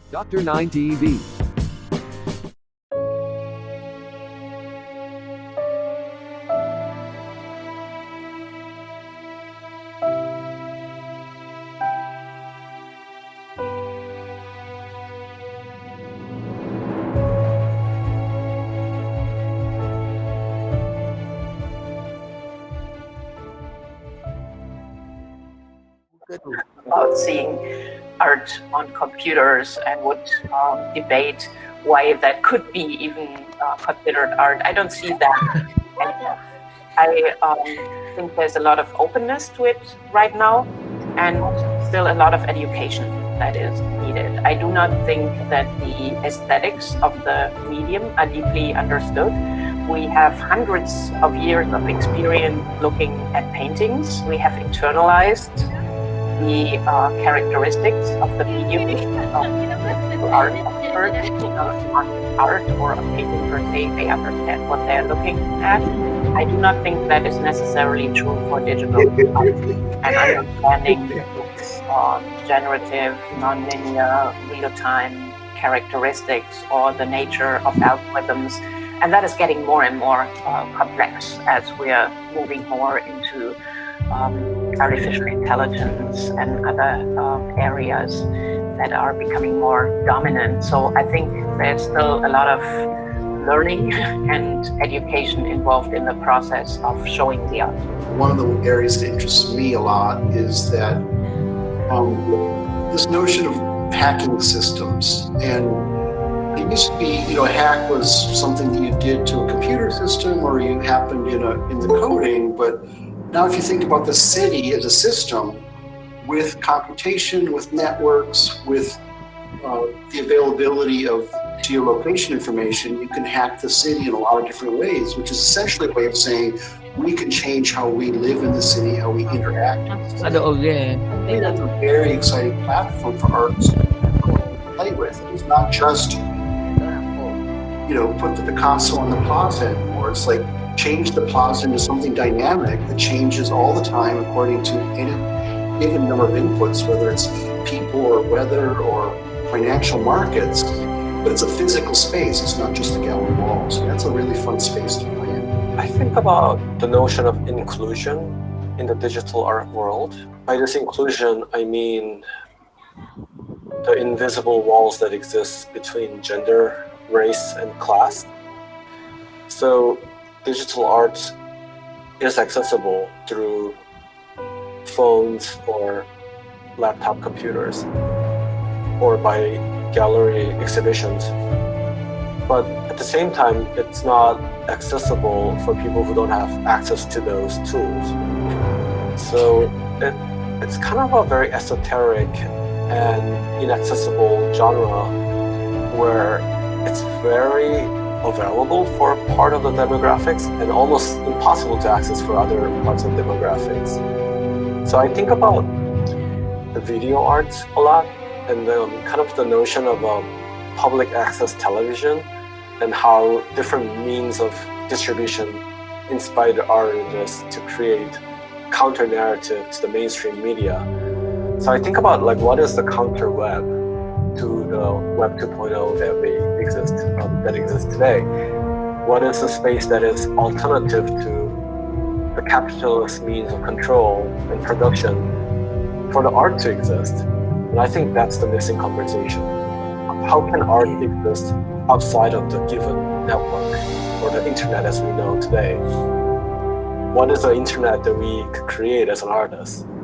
Dr. 9 TV. About seeing art on computers and would debate why that could be even considered art. I don't see that. And I think there's a lot of openness to it right now, and still a lot of education that is needed. I do not think that the aesthetics of the medium are deeply understood. We have hundreds of years of experience looking at paintings. We have internalized the characteristics of the medium art on art or a painting per se. They understand what they're looking at. I do not think that is necessarily true for digital art and understanding its generative, non-linear, real-time characteristics or the nature of algorithms. And that is getting more and more complex as we are moving more into artificial intelligence and other areas that are becoming more dominant. So I think there's still a lot of learning and education involved in the process of showing the art. One of the areas that interests me a lot is that this notion of hacking systems. And it used to be, a hack was something that you did to a computer system or you happened in the coding, but now if you think about the city as a system with computation, with networks, with the availability of geolocation information, you can hack the city in a lot of different ways, which is essentially a way of saying we can change how we live in the city, how we interact. I think that's a very exciting platform for artists to play with. It's not just put the Picasso on the plaza anymore. It's like change the plaza into something dynamic that changes all the time according to any given number of inputs, whether it's people or weather or financial markets. But it's a physical space. It's not just the gallery wall. So that's a really fun space to play in. I think about the notion of inclusion in the digital art world. By this inclusion, I mean the invisible walls that exist between gender, race, and class. So digital art is accessible through phones or laptop computers or by gallery exhibitions. But at the same time, it's not accessible for people who don't have access to those tools. So it's kind of a very esoteric and inaccessible genre where it's very available for part of the demographics and almost impossible to access for other parts of demographics. So I think about the video art a lot and kind of the notion of public access television and how different means of distribution inspire the artists to create counter-narrative to the mainstream media. So I think about what is the counter-web to the Web 2.0 that exists today? What is the space that is alternative to the capitalist means of control and production for the art to exist? And I think that's the missing conversation. How can art exist outside of the given network or the internet as we know today? What is the internet that we could create as an artist?